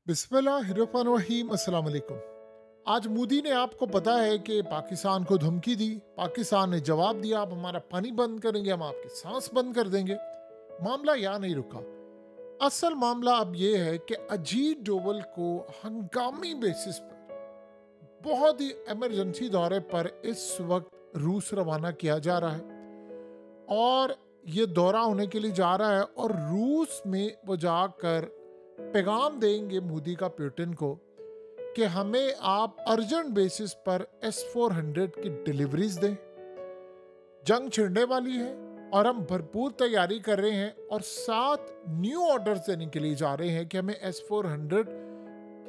बिस्मिल्लाहिर्रहमानिर्रहीम अस्सलाम वालेकुम। आज मोदी ने आपको पता है कि पाकिस्तान को धमकी दी, पाकिस्तान ने जवाब दिया आप हमारा पानी बंद करेंगे, हम आपकी सांस बंद कर देंगे। मामला यहाँ नहीं रुका। असल मामला अब ये है कि अजीत डोवल को हंगामी बेसिस पर बहुत ही इमरजेंसी दौरे पर इस वक्त रूस रवाना किया जा रहा है और ये दौरा होने के लिए जा रहा है और रूस में वो जाकर पैगाम देंगे मोदी का पुतिन को कि हमें आप अर्जेंट बेसिस पर S-400 की डिलीवरीज दें। जंग छिड़ने वाली है और हम भरपूर तैयारी कर रहे हैं और 7 न्यू ऑर्डर्स देने के लिए जा रहे हैं कि हमें S-400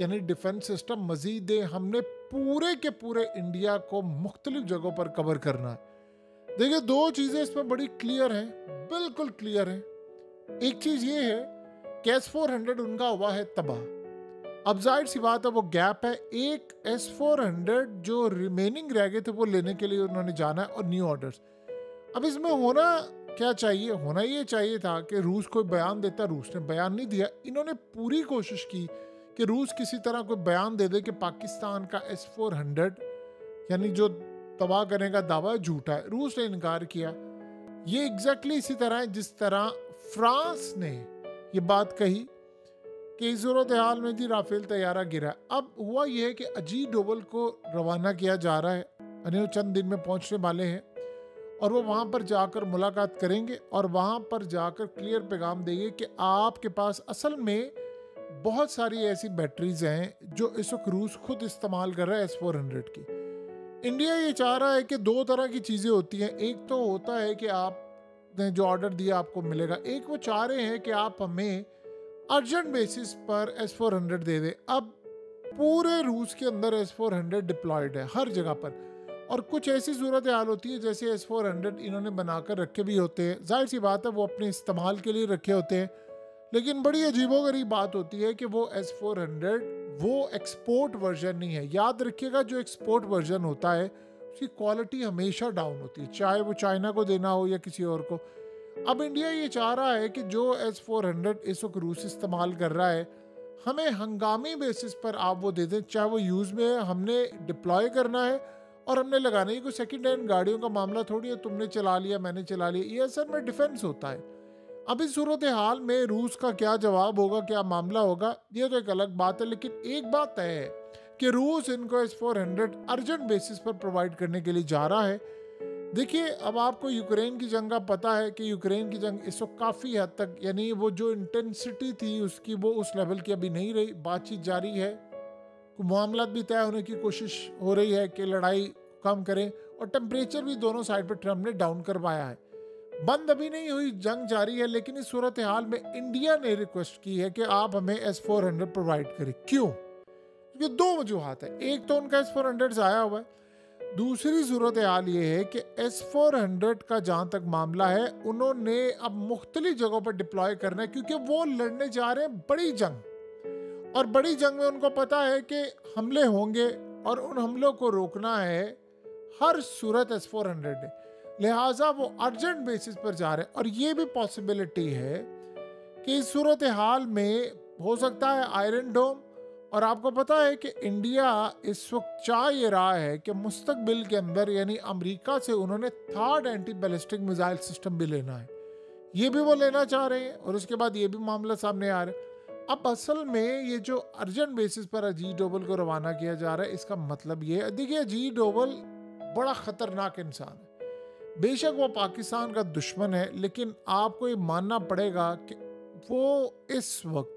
यानी डिफेंस सिस्टम मजीद दें। हमने पूरे के पूरे इंडिया को मुख्तलिफ जगहों पर कवर करना है। देखिए, दो चीजें इसमें बड़ी क्लियर हैं, बिल्कुल क्लियर हैं। एक चीज ये है कि S-400 उनका हुआ है तबाह। अब जाहिर सी बात है वो गैप है, एक S-400 जो रिमेनिंग रह गए थे वो लेने के लिए उन्होंने जाना है और न्यू ऑर्डर्स। अब इसमें होना क्या चाहिए? होना ये चाहिए था कि रूस कोई बयान देता, रूस ने बयान नहीं दिया। इन्होंने पूरी कोशिश की कि रूस किसी तरह कोई बयान दे दे कि पाकिस्तान का S-400 यानी जो तबाह करने का दावा है झूठा है। रूस ने इनकार किया। ये एग्जैक्टली इसी तरह है जिस तरह फ्रांस ने ये बात कही कि इस सूरत हाल में जी राफेल तैयारा गिरा। अब हुआ यह है कि अजीत डोवल को रवाना किया जा रहा है, यानी वो चंद दिन में पहुंचने वाले हैं और वो वहां पर जाकर मुलाकात करेंगे और वहां पर जाकर क्लियर पैगाम देंगे कि आपके पास असल में बहुत सारी ऐसी बैटरीज हैं जो इस वक्त रूस खुद इस्तेमाल कर रहा है S-400 की। इंडिया ये चाह रहा है कि दो तरह की चीज़ें होती हैं। एक तो होता है कि आप जो ऑर्डर दिया आपको मिलेगा, एक वो चाह रहे हैं कि आप हमें अर्जेंट बेसिस पर S-400 दे दे। अब पूरे रूस के अंदर S-400 डिप्लॉयड है हर जगह पर और कुछ ऐसी सूरत हाल होती है जैसे S-400 इन्होंने बनाकर रखे भी होते हैं। जाहिर सी बात है वो अपने इस्तेमाल के लिए रखे होते हैं, लेकिन बड़ी अजीबोगरीब बात होती है कि वो S-400 वो एक्सपोर्ट वर्जन नहीं है। याद रखिएगा, जो एक्सपोर्ट वर्जन होता है उसकी क्वालिटी हमेशा डाउन होती है, चाहे वो चाइना को देना हो या किसी और को। अब इंडिया ये चाह रहा है कि जो S-400 इस वक्त रूस इस्तेमाल कर रहा है हमें हंगामी बेसिस पर आप वो दे दें, चाहे वो यूज़ में है, हमने डिप्लॉय करना है और हमने लगाना ही। कोई सेकेंड हैंड गाड़ियों का मामला थोड़ी है, तुमने चला लिया मैंने चला लिया, ये असल में डिफेंस होता है। अब इस सूरत हाल में रूस का क्या जवाब होगा, क्या मामला होगा, ये तो एक अलग बात है। लेकिन एक बात तय है कि रूस इनको S-400 अर्जेंट बेसिस पर प्रोवाइड करने के लिए जा रहा है। देखिए, अब आपको यूक्रेन की जंग का पता है कि यूक्रेन की जंग इस वक्त काफ़ी हद तक, यानी वो जो इंटेंसिटी थी उसकी वो उस लेवल की अभी नहीं रही। बातचीत जारी है, मामला भी तय होने की कोशिश हो रही है कि लड़ाई कम करें और टेम्परेचर भी दोनों साइड पर ट्रम्प ने डाउन करवाया है। बंद अभी नहीं हुई, जंग जारी है। लेकिन इस सूरत हाल में इंडिया ने रिक्वेस्ट की है कि आप हमें S-400 प्रोवाइड करें। क्यों? क्योंकि दो वजूहत है। एक तो उनका S-400 आया हुआ है, दूसरी सूरत हाल ये है कि S-400 का जहाँ तक मामला है उन्होंने अब मुख्तलिफ जगहों पर डिप्लॉय करना है क्योंकि वो लड़ने जा रहे हैं बड़ी जंग और बड़ी जंग में उनको पता है कि हमले होंगे और उन हमलों को रोकना है हर सूरत S-400 है। लिहाजा वो अर्जेंट बेसिस पर जा रहे हैं और ये भी पॉसिबिलिटी है कि इस सूरत हाल में हो सकता है आयरन डोम। और आपको पता है कि इंडिया इस वक्त चाह ये रहा है कि मुस्तकबिल के अंदर यानी अमेरिका से उन्होंने third anti ballistic missile system भी लेना है, ये भी वो लेना चाह रहे हैं और उसके बाद ये भी मामला सामने आ रहा है। अब असल में ये जो अर्जेंट बेसिस पर अजीत डोवल को रवाना किया जा रहा है, इसका मतलब ये है, देखिए अजीत डोवल बड़ा खतरनाक इंसान है। बेशक वो पाकिस्तान का दुश्मन है, लेकिन आपको ये मानना पड़ेगा कि वो इस वक्त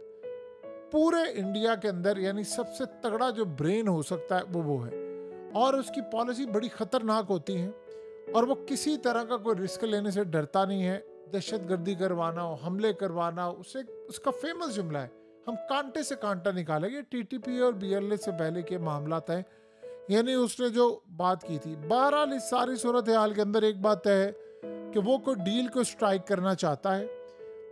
पूरे इंडिया के अंदर यानी सबसे तगड़ा जो ब्रेन हो सकता है वो है और उसकी पॉलिसी बड़ी खतरनाक होती है और वो किसी तरह का कोई रिस्क लेने से डरता नहीं है। दहशतगर्दी करवाना हो, हमले करवाना हो, उससे उसका फेमस जुमला है, हम कांटे से कांटा निकालेंगे। TTP और BLA से पहले के मामला है, यानी उसने जो बात की थी। बहरहाल इस सारी सूरत हाल के अंदर एक बात है कि वो कोई डील को स्ट्राइक करना चाहता है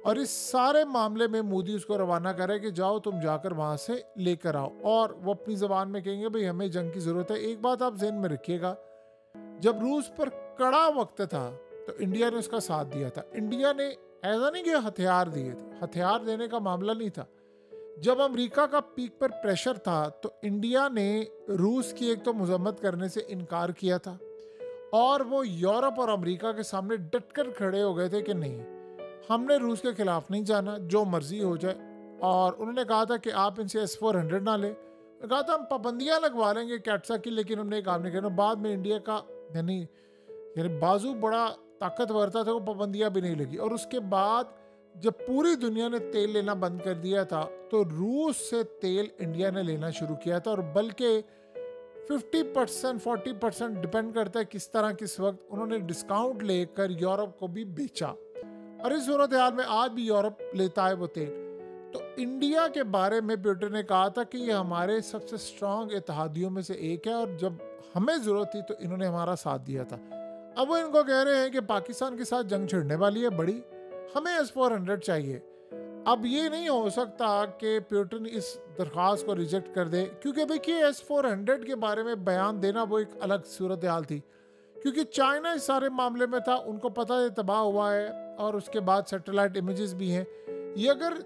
और इस सारे मामले में मोदी उसको रवाना करे कि जाओ तुम जाकर वहाँ से लेकर आओ और वो अपनी ज़बान में कहेंगे भाई हमें जंग की ज़रूरत है। एक बात आप ज़हन में रखिएगा, जब रूस पर कड़ा वक्त था तो इंडिया ने उसका साथ दिया था। इंडिया ने ऐसा नहीं कि हथियार दिए थे, हथियार देने का मामला नहीं था। जब अमेरिका का पीक पर प्रेशर था तो इंडिया ने रूस की एक तो मजम्मत करने से इनकार किया था, और वो यूरोप और अमेरिका के सामने डटकर खड़े हो गए थे कि नहीं, हमने रूस के खिलाफ नहीं जाना, जो मर्जी हो जाए। और उन्होंने कहा था कि आप इनसे S-400 ना ले, कहा था हम पाबंदियां लगवा लेंगे कैटसा की, लेकिन उन्होंने काम नहीं करना। बाद में इंडिया का यानी यानी बाजू बड़ा ताकतवर था, तो वो पाबंदियां भी नहीं लगी। और उसके बाद जब पूरी दुनिया ने तेल लेना बंद कर दिया था तो रूस से तेल इंडिया ने लेना शुरू किया था, और बल्कि 50% 40% डिपेंड करता है किस तरह किस वक्त उन्होंने डिस्काउंट लेकर यूरोप को भी बेचा। और इस सूरत हाल में आज भी यूरोप लेता है वो तेल। तो इंडिया के बारे में पुतिन ने कहा था कि ये हमारे सबसे स्ट्रांग इत्तेहादियों में से एक है, और जब हमें जरूरत थी तो इन्होंने हमारा साथ दिया था। अब वो इनको कह रहे हैं कि पाकिस्तान के साथ जंग छिड़ने वाली है बड़ी, हमें S-400 चाहिए। अब ये नहीं हो सकता कि पुतिन इस दरख्वास्त को रिजेक्ट कर दे, क्योंकि देखिए S-400 के बारे में बयान देना वो एक अलग सूरत हाल थी, क्योंकि चाइना इस सारे मामले में था, उनको पता है तबाह हुआ है, और उसके बाद सैटेलाइट इमेजेस भी हैं। ये अगर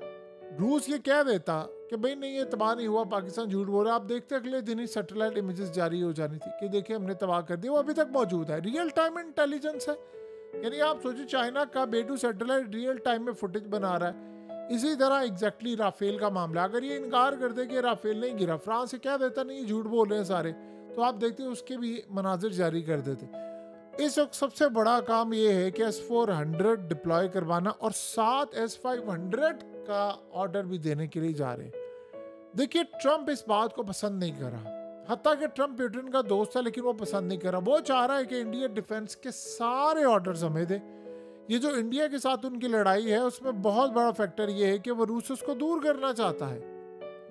रूस ये कह देता कि भाई नहीं ये तबाह नहीं हुआ, पाकिस्तान झूठ बोल रहा, आप देखते अगले दिन ही सैटेलाइट इमेजेस जारी हो जानी थी कि देखिए हमने तबाह कर दिया। वो अभी तक मौजूद है, रियल टाइम इंटेलिजेंस है। यानी आप सोचिए चाइना का बेटू सैटेलाइट रियल टाइम में फुटेज बना रहा है। इसी तरह एग्जैक्टली राफेल का मामला, अगर ये इनकार कर दे कि राफेल नहीं गिरा, फ्रांस से क्या देता नहीं ये झूठ बोल रहे हैं सारे, तो आप देखते उसके भी मनाजिर जारी कर देते। इस वक्त सबसे बड़ा काम ये है कि S-400 डिप्लॉय करवाना, और 7 S-500 का ऑर्डर भी देने के लिए जा रहे हैं। देखिए ट्रंप इस बात को पसंद नहीं कर रहा, हत्ता कि ट्रंप पुतिन का दोस्त है, लेकिन वो पसंद नहीं कर रहा। वो चाह रहा है कि इंडिया डिफेंस के सारे ऑर्डर्स हमें दे। ये जो इंडिया के साथ उनकी लड़ाई है उसमें बहुत बड़ा फैक्टर ये है कि वो रूस उसको दूर करना चाहता है।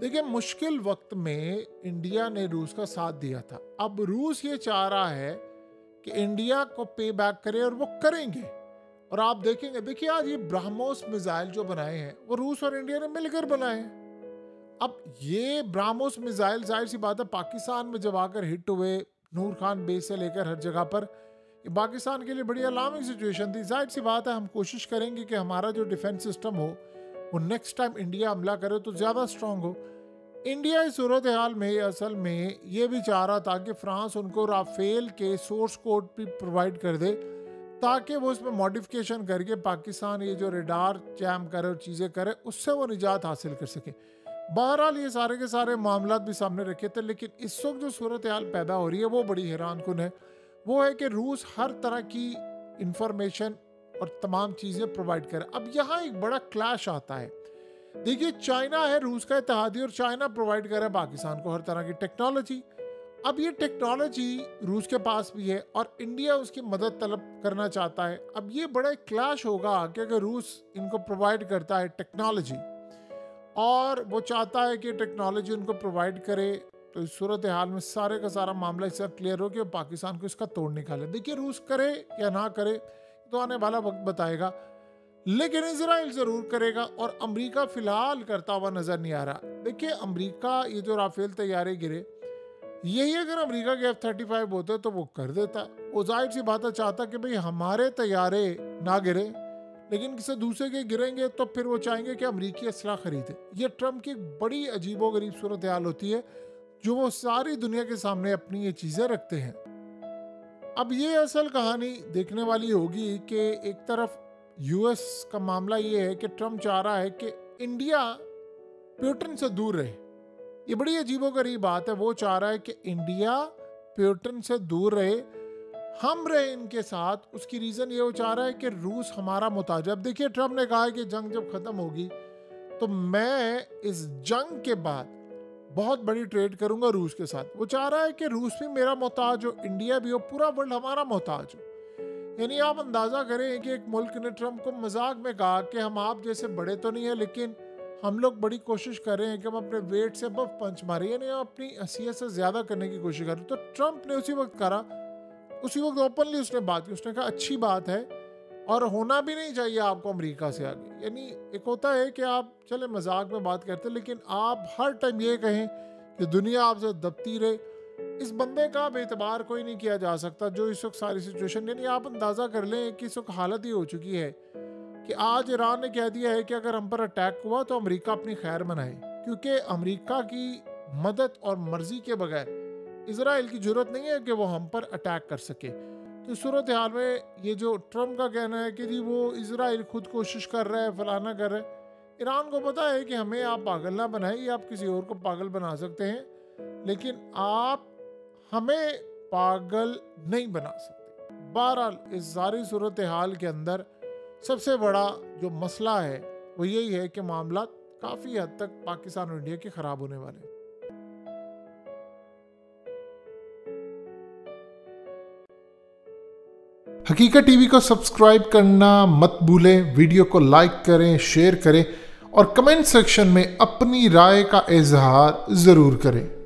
देखिए मुश्किल वक्त में इंडिया ने रूस का साथ दिया था, अब रूस ये चाह रहा है कि इंडिया को पे बैक करे, और वो करेंगे। और आप देखेंगे, देखिए आज ये ब्रह्मोस मिसाइल जो बनाए हैं वो रूस और इंडिया ने मिलकर बनाए हैं। अब ये ब्रह्मोस मिसाइल जाहिर सी बात है पाकिस्तान में जब आकर हिट हुए, नूर खान बेस से लेकर हर जगह पर, ये पाकिस्तान के लिए बड़ी अलार्मिंग सिचुएशन थी। जाहिर सी बात है हम कोशिश करेंगे कि हमारा जो डिफेंस सिस्टम हो वो नेक्स्ट टाइम इंडिया हमला करे तो ज़्यादा स्ट्रांग हो। इंडिया इस सूरत हाल में असल में ये भी चाह रहा था कि फ्रांस उनको राफेल के सोर्स कोड भी प्रोवाइड कर दे, ताकि वो उसमें मॉडिफिकेशन करके पाकिस्तान ये जो रेडार जैम करे और चीज़ें करे उससे वो निजात हासिल कर सके। बहरहाल ये सारे के सारे मामला भी सामने रखे थे, लेकिन इस वक्त जो सूरत हाल पैदा हो रही है वो बड़ी हैरान कुन है। वो है कि रूस हर तरह की इंफॉर्मेशन और तमाम चीज़ें प्रोवाइड करे। अब यहाँ एक बड़ा क्लैश आता है। देखिए चाइना है रूस का इत्तेहादी, और चाइना प्रोवाइड करे पाकिस्तान को हर तरह की टेक्नोलॉजी। अब ये टेक्नोलॉजी रूस के पास भी है और इंडिया उसकी मदद तलब करना चाहता है। अब ये बड़ा क्लैश होगा कि अगर रूस इनको प्रोवाइड करता है टेक्नोलॉजी और वो चाहता है कि टेक्नोलॉजी उनको प्रोवाइड करे, तो इस सूरत हाल में सारे का सारा मामला इससे क्लियर हो कि पाकिस्तान को इसका तोड़ निकाले। देखिए रूस करे या ना करे तो आने वाला वक्त बताएगा, लेकिन इजराइल जरूर करेगा, और अमेरिका फिलहाल करता हुआ नजर नहीं आ रहा। देखिए अमेरिका ये जो राफेल तैयारे गिरे, यही अगर अमेरिका के F-35 होते तो वो कर देता। वो जाहिर सी बात है चाहता कि भाई हमारे तैयारे ना गिरे, लेकिन किसी दूसरे के गिरेंगे तो फिर वो चाहेंगे कि अमेरिकी असला खरीदे। ये ट्रंप की बड़ी अजीबोगरीब सूरत हाल होती है जो वो सारी दुनिया के सामने अपनी ये चीज़ें रखते हैं। अब ये असल कहानी देखने वाली होगी कि एक तरफ यूएस का मामला ये है कि ट्रंप चाह रहा है कि इंडिया पुतिन से दूर रहे। ये बड़ी अजीबोगरीब बात है। वो चाह रहा है कि इंडिया पुतिन से दूर रहे, हम रहे इनके साथ। उसकी रीज़न ये वो चाह रहा है कि रूस हमारा मुताज। अब देखिए ट्रंप ने कहा है कि जंग जब ख़त्म होगी तो मैं इस जंग के बाद बहुत बड़ी ट्रेड करूंगा रूस के साथ। वो चाह रहा है कि रूस भी मेरा मोहताज हो, इंडिया भी हो, पूरा वर्ल्ड हमारा मोहताज हो। यानी आप अंदाज़ा करें कि एक मुल्क ने ट्रंप को मजाक में कहा कि हम आप जैसे बड़े तो नहीं है, लेकिन हम लोग बड़ी कोशिश कर रहे हैं कि हम अपने वेट से अब पंच मारे, यानी अपनी हैसियत से ज़्यादा करने की कोशिश कर रहे हैं। तो ट्रंप ने उसी वक्त करा, उसी वक्त ओपनली उसने बात की। उसने कहा अच्छी बात है और होना भी नहीं चाहिए आपको अमेरिका से आगे। यानी एक होता है कि आप चले मजाक में बात करते हैं, लेकिन आप हर टाइम ये कहें कि दुनिया आपसे दबती रहे, इस बंदे का बेतबार कोई नहीं किया जा सकता। जो इस वक्त सारी सिचुएशन, यानी आप अंदाज़ा कर लें कि इस वक्त हालत ही हो चुकी है कि आज ईरान ने कह दिया है कि अगर हम पर अटैक हुआ तो अमेरिका अपनी खैर मनाए। क्योंकि अमेरिका की मदद और मर्जी के बगैर इजराइल की जरूरत नहीं है कि वो हम पर अटैक कर सके। तो सूरत हाल में ये जो ट्रम्प का कहना है कि जी वो इजराइल खुद कोशिश कर रहा है, फलाना कर रहा है, ईरान को पता है कि हमें आप पागल ना बनाइए, आप किसी और को पागल बना सकते हैं, लेकिन आप हमें पागल नहीं बना सकते। बहरहाल इस सारी सूरत हाल के अंदर सबसे बड़ा जो मसला है वो यही है कि मामला काफ़ी हद तक पाकिस्तान और इंडिया के ख़राब होने वाले हैं। हकीकत टीवी को सब्सक्राइब करना मत भूलें, वीडियो को लाइक करें, शेयर करें और कमेंट सेक्शन में अपनी राय का इजहार ज़रूर करें।